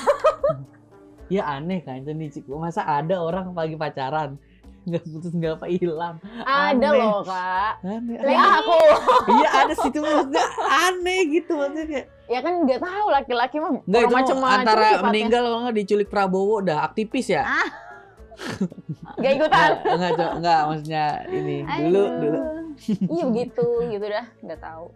Ya aneh kan itu nih, Cik. Masa ada orang pagi pacaran nggak putus nggak apa hilang. Ada Aneh. loh Kak. Aneh. Lagi aku. Iya ada sih itu maksudnya aneh gitu maksudnya kayak. Ya kan nggak tahu laki-laki mah Enggak itu macam-macam antara sifatnya. meninggal kalau nggak diculik Prabowo udah aktivis ya. Nggak ikutan. Enggak maksudnya ini dulu. Iya begitu gitu dah. Nggak tahu.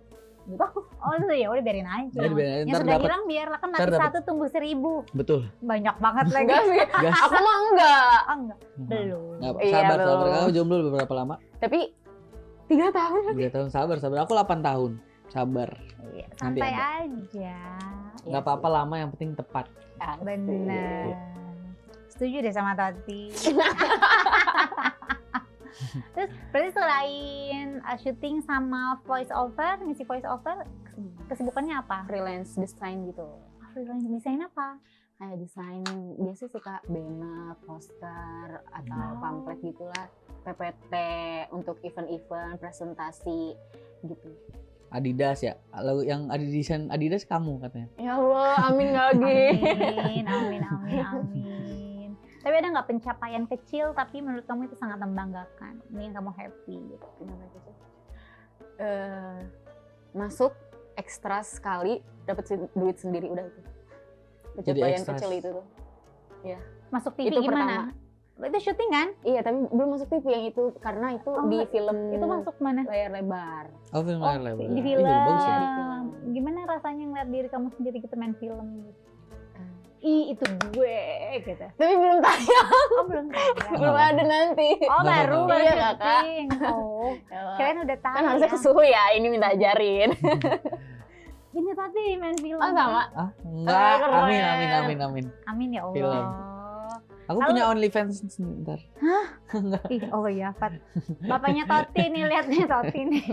Oh itu ya udah biarin aja. Jadi biarin aja, Yang ntar sudah dapet- hilang biarlah kan ntar mati dapet- satu tumbuh 1000. Betul. Banyak banget lagi. Enggak sih. Gas. Aku mah enggak. Ah, enggak. Belum. Nggak, Iya, sabar. belum. Kamu jomblo beberapa lama? Tapi 3 tahun. 3 tahun sabar. Aku 8 tahun. Sabar. Iya, Nanti santai ada. aja. Nggak apa-apa lama yang penting tepat. Bener. Setuju deh sama Tati. Terus berarti selain syuting sama voice over, ngisi voice over, kesibukannya apa? Freelance design gitu. Freelance desain apa? Kayak desain biasa suka banner, poster atau Oh. pamflet gitulah. PPT untuk event-event, presentasi gitu. Adidas ya. Lalu yang ada desain Adidas kamu katanya. Ya Allah, amin lagi. Amin. Tapi ada nggak pencapaian kecil tapi menurut kamu itu sangat membanggakan, bikin kamu happy gitu? Masuk ekstra sekali dapat duit sendiri udah itu. Jadi Pencapaian ekstras. kecil itu tuh. Masuk TV Itu gimana? Itu syuting kan? Iya, tapi belum masuk TV yang itu karena itu Oh, di film Itu masuk mana? layar lebar. Oh film layar lebar. Di Ih, film. bagus ya. Di film. Gimana rasanya ngeliat diri kamu sendiri gitu main film gitu? Ih, itu gue gitu. Tapi belum tayang, Oh, belum tayang. belum ada nanti. Oh, baru Iya, baru Kakak. syuting. Oh, kalian udah tahu. Kan harusnya ke suhu ya, ini minta ajarin. Ini tadi main film. Oh sama. Ah, enggak. Keren. Amin. Amin ya Allah. Film. Aku Lalu- punya OnlyFans sebentar. Ih, oh iya, Fat. Bapaknya Toti nih, lihat nih Toti nih.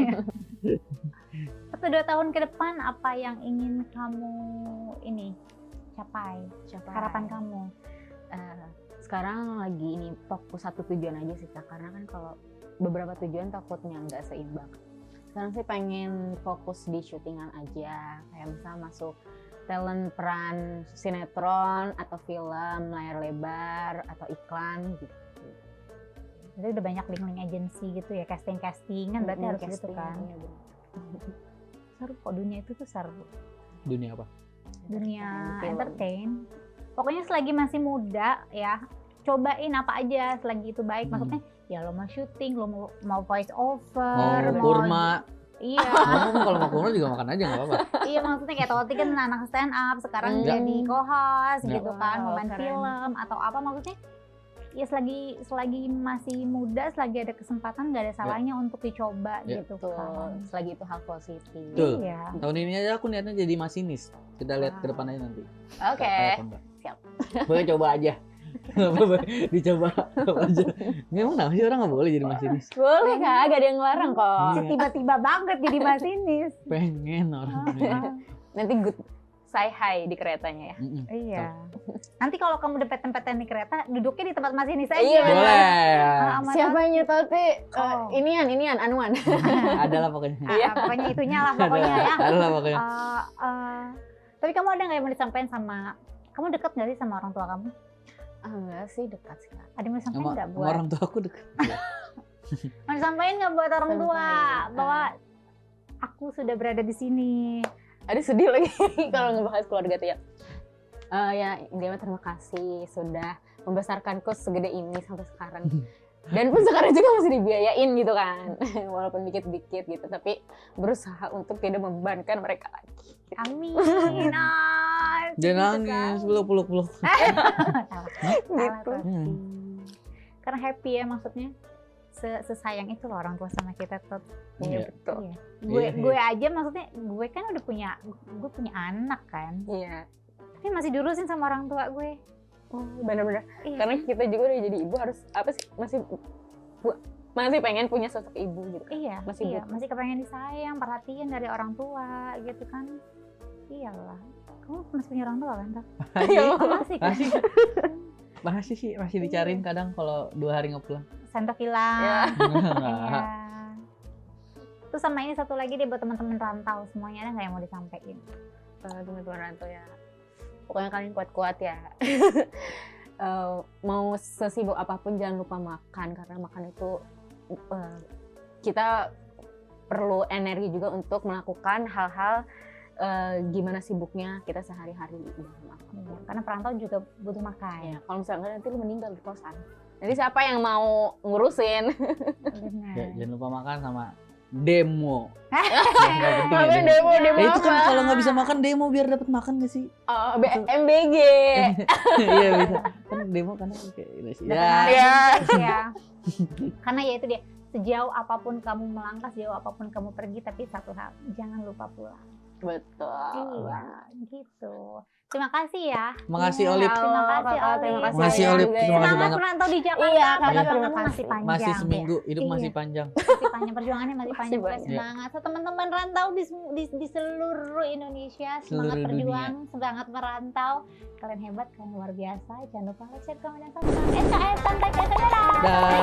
1-2 tahun ke depan apa yang ingin kamu ini capai? Harapan kamu? Sekarang lagi ini fokus satu tujuan aja sih Kak, karena kan kalau beberapa tujuan takutnya nggak seimbang. Sekarang sih pengen fokus di syutingan aja, kayak misal masuk talent peran sinetron atau film layar lebar atau iklan gitu. Jadi udah banyak link-link agency gitu ya, casting-castingan berarti harus gitu Casting, kan. iya bener. Seru kok, dunia itu tuh seru. Dunia apa? Dunia Film. entertain. Pokoknya selagi masih muda ya, cobain apa aja selagi itu baik. Maksudnya ya lo mau syuting, lo mau voice over, Mau kurma. Iya. Kalau mau kurma juga makan aja nggak apa-apa. Iya, maksudnya kayak Toti kan anak stand up, sekarang Enggak. jadi co-host Enggak. gitu kan, mau Wow, main keren. film atau apa, maksudnya ya selagi masih muda, selagi ada kesempatan nggak ada salahnya untuk dicoba Ya. gitu Betul, kan. selagi itu hal positif. Betul. Iya. Tahun ini aja aku niatnya jadi masinis. Kita lihat ke depan aja nanti. Oke. Kayak apa enggak? Siap. Boleh coba aja. Nggak apa-apa, dicoba aja. Emang kenapa sih orang nggak boleh jadi masinis? Boleh Kak, gak ada yang ngelarang kok. Iya. Tiba-tiba banget jadi masinis. Pengen orang. Nanti good say hi di keretanya ya. Mm-mm. Iya. Nanti kalau kamu dapat tempetan di kereta, duduknya di tempat masinis aja. Iya, bener. Boleh. Sama Siapa yang nyetoti? Oh. Inian, anuan. Ada lah pokoknya. pokoknya itunya lah pokoknya ya. Ada lah pokoknya. Tapi kamu ada nggak yang mau disampaikan sama, kamu deket nggak sih sama orang tua kamu? Enggak sih, dekat sih Kak. Ada yang mau disampaikan Sama nggak sama buat? orang tua aku deket. Mau disampaikan nggak buat orang tua Sampaikan. bahwa aku sudah berada di sini? Ada sedih lagi kalau ngebahas keluarga tuh ya. Ya, intinya terima kasih sudah membesarkanku segede ini sampai sekarang. Dan pun sekarang juga masih dibiayain gitu kan. Walaupun dikit-dikit gitu, tapi berusaha untuk tidak membebankan mereka lagi. Amin. Jangan nangis, peluk. Salah Gitu. Toti. Karena happy ya maksudnya. sesayang itu loh orang tua sama kita tuh. Iya. betul. Iya. Iya. Gue aja maksudnya gue kan udah punya anak kan. Iya. Tapi masih diurusin sama orang tua gue. Oh, benar-benar. Iya. Karena kita juga udah jadi ibu harus apa sih masih pengen punya sosok ibu gitu. Iya, Masih iya, butuh. masih kepengen disayang, perhatian dari orang tua gitu kan. Iyalah. Kamu masih punya orang tua kan, Taf? Iya. Oh, masih kan? Masih sih, masih dicariin kadang kalau 2 hari nggak pulang. Sendok hilang. Ya. Iya. Terus sama ini satu lagi deh buat teman-teman rantau semuanya, ada nggak yang mau disampaikan? Teman-teman rantau ya. Pokoknya kalian kuat-kuat ya. Mau sesibuk apapun jangan lupa makan karena makan itu kita perlu energi juga untuk melakukan hal-hal gimana sibuknya kita sehari-hari dalam makan. Iya, karena perantau juga butuh makan. Ya, kalau misalnya nanti lu meninggal di kosan. Jadi siapa yang mau ngurusin? Benar. Ya, jangan lupa makan sama demo. Ngapain demo Ya itu kan apa? kalau nggak bisa makan demo biar dapat makan nggak sih? Oh, MBG. Iya bisa. Kan demo karena kayak ini sih. Dapat Ya. ya. Karena ya itu dia, sejauh apapun kamu melangkah, sejauh apapun kamu pergi, tapi satu hal, jangan lupa pulang. Betul. Iya, gitu. Terima kasih ya. Makasih Iya, Olip. Terima kasih, Kakak, Olip. terima kasih. Makasih, Ayah Olip. juga ya. Terima kasih Semangat banyak. merantau di Jakarta. Iya, Kakak, terima perjuanganmu kasih. masih panjang. Masih seminggu, hidup Iya. masih panjang. Masih panjang, perjuangannya masih Masih panjang. banyak. Semangat. So, teman-teman rantau di seluruh Indonesia, semangat Seluruh berjuang, semangat merantau. Kalian hebat, kalian luar biasa. Jangan lupa like, share, komen, dan subscribe. SKS Santai Dadah. Dah.